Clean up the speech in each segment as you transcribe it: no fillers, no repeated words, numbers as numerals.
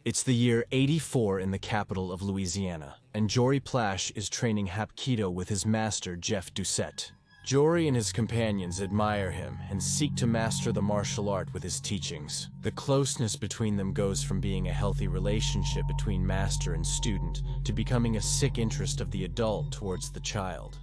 It's the year 84 in the capital of Louisiana, and Jory Plasche is training Hapkido with his master, Jeff Doucette. Jory and his companions admire him and seek to master the martial art with his teachings. The closeness between them goes from being a healthy relationship between master and student to becoming a sick interest of the adult towards the child.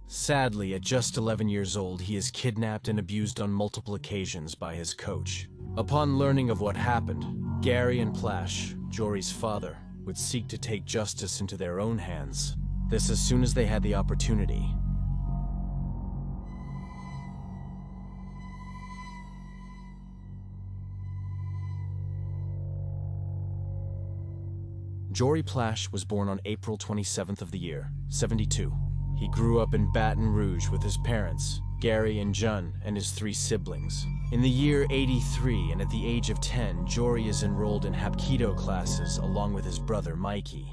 Sadly, at just 11 years old, he is kidnapped and abused on multiple occasions by his coach. Upon learning of what happened, Gary and Plasche, Jory's father, would seek to take justice into their own hands. This as soon as they had the opportunity. Jory Plasche was born on April 27th of the year, 72. He grew up in Baton Rouge with his parents, Gary and Jun, and his 3 siblings. In the year 83 and at the age of 10, Jory is enrolled in Hapkido classes along with his brother Mikey.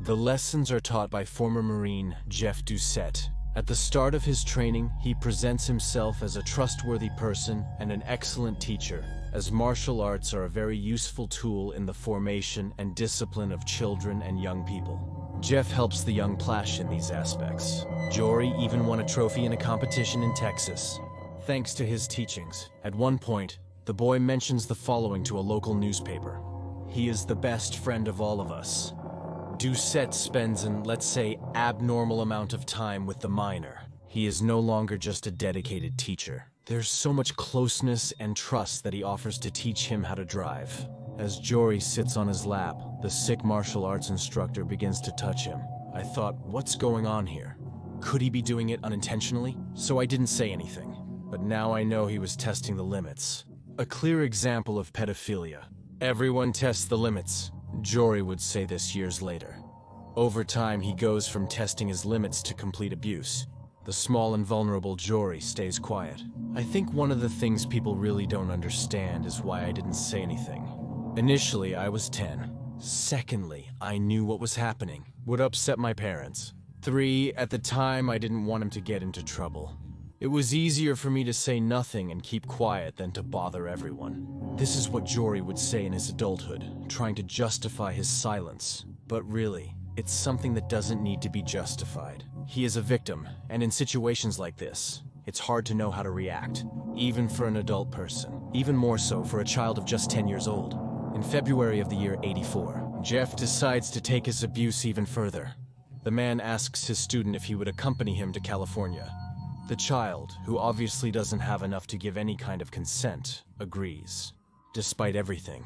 The lessons are taught by former Marine Jeff Doucette. At the start of his training, he presents himself as a trustworthy person and an excellent teacher, as martial arts are a very useful tool in the formation and discipline of children and young people. Jeff helps the young Plasche in these aspects. Jory even won a trophy in a competition in Texas, thanks to his teachings. At one point, the boy mentions the following to a local newspaper: "He is the best friend of all of us." Doucette spends an, let's say, abnormal amount of time with the minor. He is no longer just a dedicated teacher. There's so much closeness and trust that he offers to teach him how to drive. As Jory sits on his lap, the sick martial arts instructor begins to touch him. I thought, what's going on here? Could he be doing it unintentionally? So I didn't say anything. But now I know he was testing the limits. A clear example of pedophilia. Everyone tests the limits. Jory would say this years later. Over time, he goes from testing his limits to complete abuse. The small and vulnerable Jory stays quiet. I think one of the things people really don't understand is why I didn't say anything. Initially, I was 10. Secondly, I knew what was happening would upset my parents. 3, at the time, I didn't want him to get into trouble. It was easier for me to say nothing and keep quiet than to bother everyone. This is what Jory would say in his adulthood, trying to justify his silence. But really, it's something that doesn't need to be justified. He is a victim, and in situations like this, it's hard to know how to react, even for an adult person, even more so for a child of just 10 years old. In February of the year 84, Jeff decides to take his abuse even further. The man asks his student if he would accompany him to California. The child, who obviously doesn't have enough to give any kind of consent, agrees, despite everything,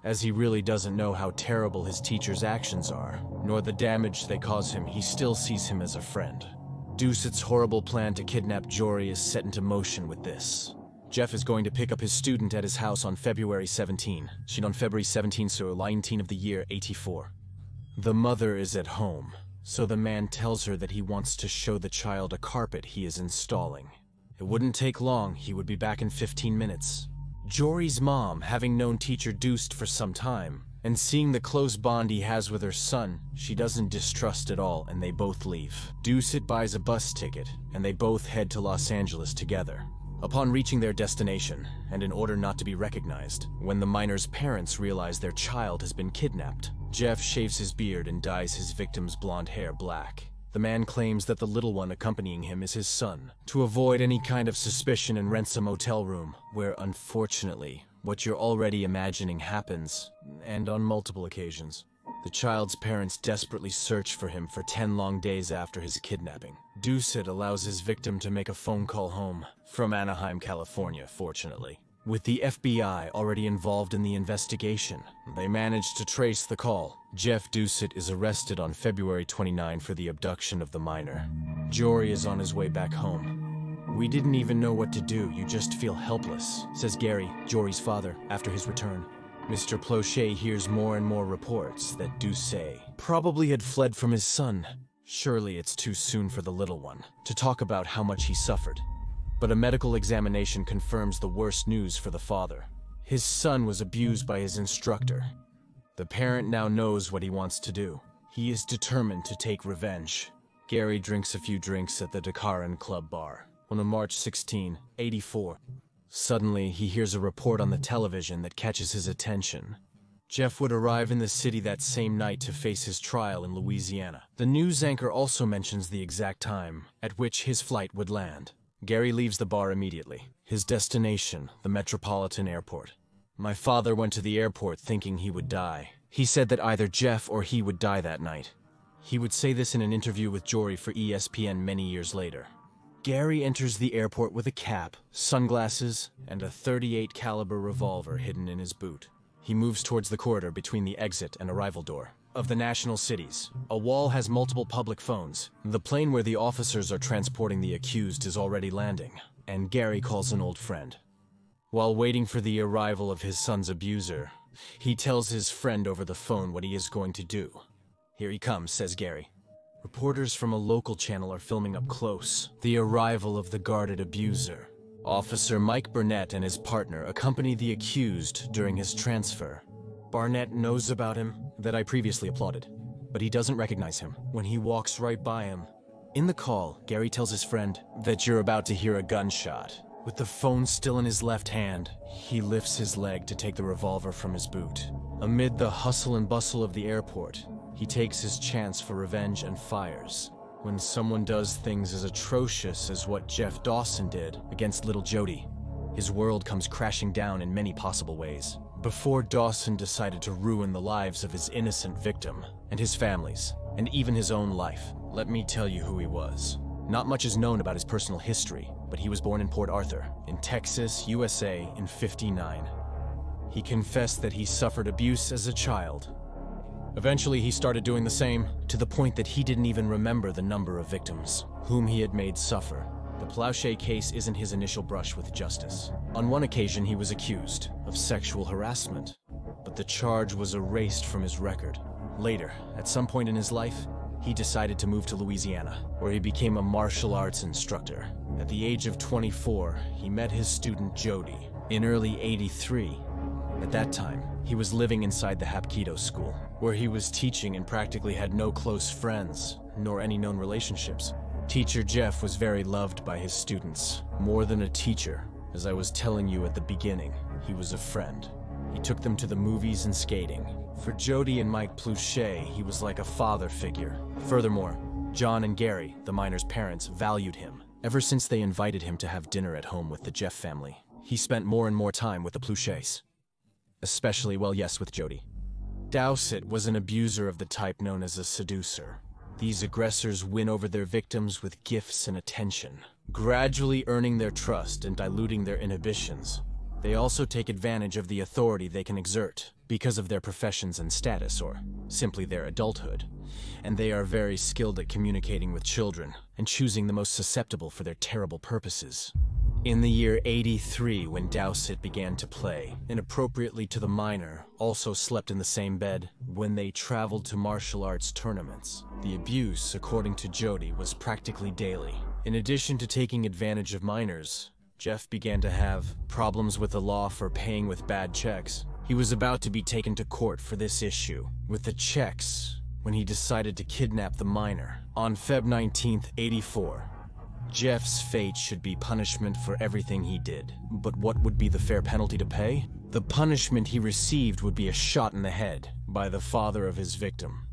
as he really doesn't know how terrible his teacher's actions are, nor the damage they cause him. He still sees him as a friend. Doucette's horrible plan to kidnap Jory is set into motion with this. Jeff is going to pick up his student at his house on February 17. On February 17, so 19 of the year 84. The mother is at home, so the man tells her that he wants to show the child a carpet he is installing. It wouldn't take long, he would be back in 15 minutes. Jory's mom, having known teacher Doucette for some time, and seeing the close bond he has with her son, she doesn't distrust at all, and they both leave. Doucette buys a bus ticket, and they both head to Los Angeles together. Upon reaching their destination, and in order not to be recognized, when the minor's parents realize their child has been kidnapped, Jeff shaves his beard and dyes his victim's blonde hair black. The man claims that the little one accompanying him is his son, to avoid any kind of suspicion, and rents a motel room, where unfortunately, what you're already imagining happens, and on multiple occasions. The child's parents desperately search for him for 10 long days after his kidnapping. Doucette allows his victim to make a phone call home, from Anaheim, California, fortunately. With the FBI already involved in the investigation, they managed to trace the call. Jeff Doucette is arrested on February 29 for the abduction of the minor. Jory is on his way back home. "We didn't even know what to do, you just feel helpless," says Gary, Jory's father, after his return. Mr. Plasche hears more and more reports that Doucette probably had fled from his son. Surely it's too soon for the little one to talk about how much he suffered. But a medical examination confirms the worst news for the father. His son was abused by his instructor. The parent now knows what he wants to do. He is determined to take revenge. Gary drinks a few drinks at the Dacaran Club bar on March 16, 84. Suddenly, he hears a report on the television that catches his attention. Jeff would arrive in the city that same night to face his trial in Louisiana. The news anchor also mentions the exact time at which his flight would land. Gary leaves the bar immediately. His destination, the Metropolitan Airport. My father went to the airport thinking he would die. He said that either Jeff or he would die that night. He would say this in an interview with Jory for ESPN many years later. Gary enters the airport with a cap, sunglasses, and a .38 caliber revolver hidden in his boot. He moves towards the corridor between the exit and arrival door of the national cities. A wall has multiple public phones. The plane where the officers are transporting the accused is already landing, and Gary calls an old friend. While waiting for the arrival of his son's abuser, he tells his friend over the phone what he is going to do. "Here he comes," says Gary. Reporters from a local channel are filming up close the arrival of the guarded abuser. Officer Mike Burnett and his partner accompany the accused during his transfer. Barnett knows about him, that I previously applauded, but he doesn't recognize him when he walks right by him. In the call, Gary tells his friend that you're about to hear a gunshot. With the phone still in his left hand, he lifts his leg to take the revolver from his boot. Amid the hustle and bustle of the airport, he takes his chance for revenge and fires. When someone does things as atrocious as what Jeff Dawson did against little Jody, his world comes crashing down in many possible ways. Before Dawson decided to ruin the lives of his innocent victim, and his families, and even his own life, let me tell you who he was. Not much is known about his personal history, but he was born in Port Arthur, in Texas, USA, in '59. He confessed that he suffered abuse as a child. Eventually, he started doing the same, to the point that he didn't even remember the number of victims whom he had made suffer. The Plasche case isn't his initial brush with justice. On one occasion, he was accused of sexual harassment, but the charge was erased from his record. Later, at some point in his life, he decided to move to Louisiana, where he became a martial arts instructor. At the age of 24, he met his student Jody in early '83. At that time, he was living inside the Hapkido school, where he was teaching and practically had no close friends, nor any known relationships. Teacher Jeff was very loved by his students. More than a teacher, as I was telling you at the beginning, he was a friend. He took them to the movies and skating. For Jody and Mike Plasche, he was like a father figure. Furthermore, John and Gary, the minor's parents, valued him. Ever since they invited him to have dinner at home with the Jeff family, he spent more and more time with the Plasche's. Especially, well, yes, with Jody. Doucette was an abuser of the type known as a seducer. These aggressors win over their victims with gifts and attention, gradually earning their trust and diluting their inhibitions. They also take advantage of the authority they can exert because of their professions and status, or simply their adulthood. And they are very skilled at communicating with children and choosing the most susceptible for their terrible purposes. In the year '83, when Doucette began to play, inappropriately to the minor, also slept in the same bed, when they traveled to martial arts tournaments. The abuse, according to Jody, was practically daily. In addition to taking advantage of minors, Jeff began to have problems with the law for paying with bad checks. He was about to be taken to court for this issue with the checks when he decided to kidnap the minor. On Feb 19th, '84, Jeff's fate should be punishment for everything he did. But what would be the fair penalty to pay? The punishment he received would be a shot in the head by the father of his victim.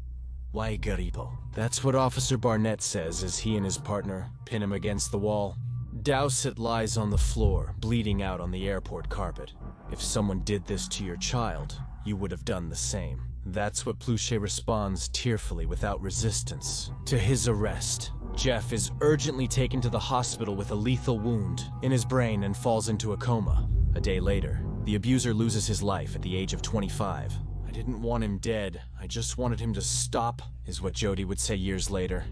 Why Garipo? That's what Officer Barnett says as he and his partner pin him against the wall. Doucette lies on the floor, bleeding out on the airport carpet. If someone did this to your child, you would have done the same. That's what Plasche responds tearfully without resistance to his arrest. Jeff is urgently taken to the hospital with a lethal wound in his brain and falls into a coma. A day later, the abuser loses his life at the age of 25. I didn't want him dead, I just wanted him to stop, is what Jody would say years later.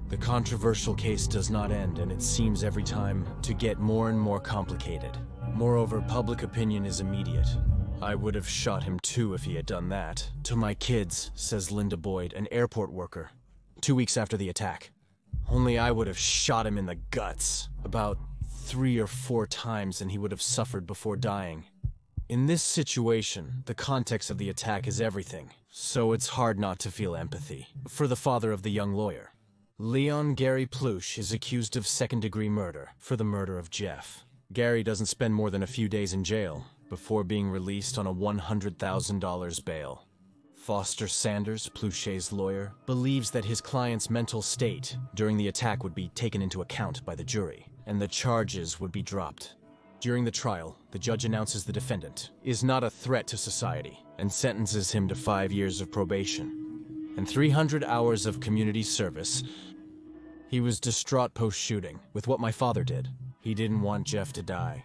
The controversial case does not end, and it seems every time to get more and more complicated. Moreover, public opinion is immediate. I would have shot him too if he had done that. To my kids, says Linda Boyd, an airport worker, 2 weeks after the attack. Only I would have shot him in the guts, about 3 or 4 times, and he would have suffered before dying. In this situation, the context of the attack is everything, so it's hard not to feel empathy for the father of the young lawyer. Leon Gary Plasche is accused of second-degree murder for the murder of Jeff. Gary doesn't spend more than a few days in jail. before being released on a $100,000 bail. Foster Sanders, Plasche's lawyer, believes that his client's mental state during the attack would be taken into account by the jury, and the charges would be dropped. During the trial, the judge announces the defendant is not a threat to society and sentences him to 5 years of probation and 300 hours of community service. He was distraught post-shooting with what my father did. He didn't want Jeff to die.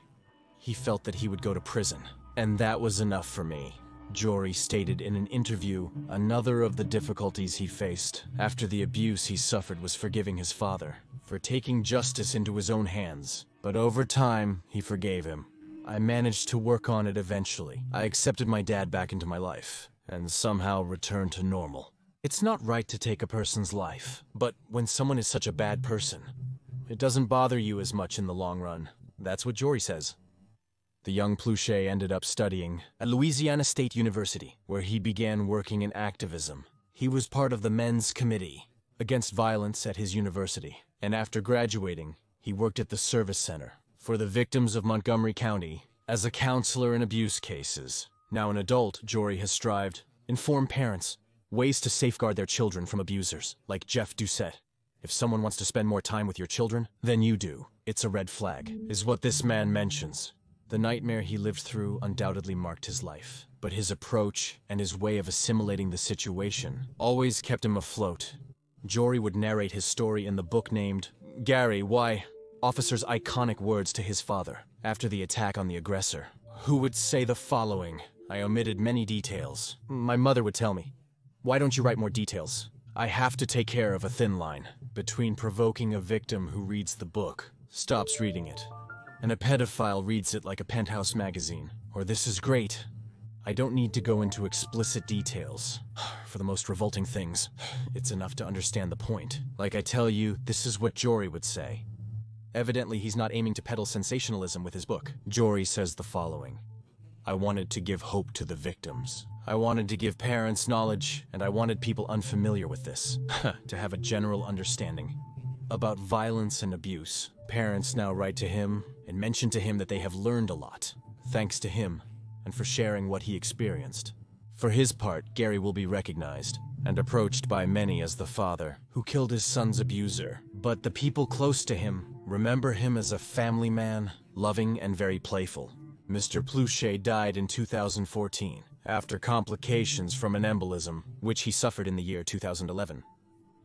He felt that he would go to prison, and that was enough for me. Jory stated in an interview another of the difficulties he faced after the abuse he suffered was forgiving his father for taking justice into his own hands. But over time, he forgave him. I managed to work on it eventually. I accepted my dad back into my life and somehow returned to normal. It's not right to take a person's life, but when someone is such a bad person, it doesn't bother you as much in the long run. That's what Jory says. The young Plasche ended up studying at Louisiana State University, where he began working in activism. He was part of the men's committee against violence at his university, and after graduating, he worked at the service center for the victims of Montgomery County as a counselor in abuse cases. Now an adult, Jory has strived inform parents ways to safeguard their children from abusers, like Jeff Doucette. If someone wants to spend more time with your children than you do, it's a red flag, is what this man mentions. The nightmare he lived through undoubtedly marked his life, but his approach and his way of assimilating the situation always kept him afloat. Jory would narrate his story in the book named Gary, Why? Officer's iconic words to his father after the attack on the aggressor, who would say the following. I omitted many details. My mother would tell me, "Why don't you write more details?" I have to take care of a thin line between provoking a victim who reads the book, stops reading it, and a pedophile reads it like a Penthouse magazine, or This Is Great. I don't need to go into explicit details for the most revolting things. It's enough to understand the point. Like I tell you, this is what Jory would say. Evidently, he's not aiming to peddle sensationalism with his book. Jory says the following. I wanted to give hope to the victims. I wanted to give parents knowledge, and I wanted people unfamiliar with this to have a general understanding about violence and abuse. Parents now write to him and mention to him that they have learned a lot, thanks to him, and for sharing what he experienced. For his part, Gary will be recognized and approached by many as the father who killed his son's abuser. But the people close to him remember him as a family man, loving and very playful. Mr. Plasche died in 2014 after complications from an embolism, which he suffered in the year 2011.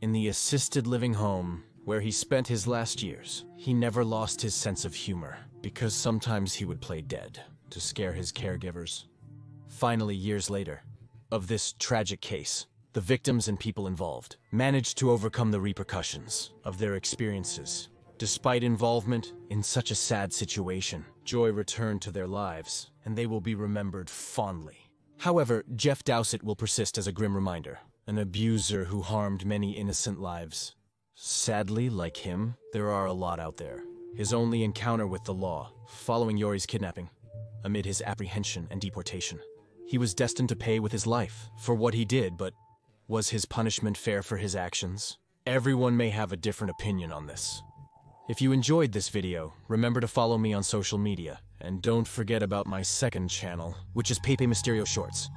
In the assisted living home where he spent his last years, he never lost his sense of humor, because sometimes he would play dead to scare his caregivers. Finally, years later, of this tragic case, the victims and people involved managed to overcome the repercussions of their experiences. Despite involvement in such a sad situation, joy returned to their lives, and they will be remembered fondly. However, Jeff Doucette will persist as a grim reminder, an abuser who harmed many innocent lives. Sadly, like him, there are a lot out there. His only encounter with the law, following Jory's kidnapping, amid his apprehension and deportation. He was destined to pay with his life for what he did, but was his punishment fair for his actions? Everyone may have a different opinion on this. If you enjoyed this video, remember to follow me on social media, and don't forget about my second channel, which is Pepe Mysterio Shorts.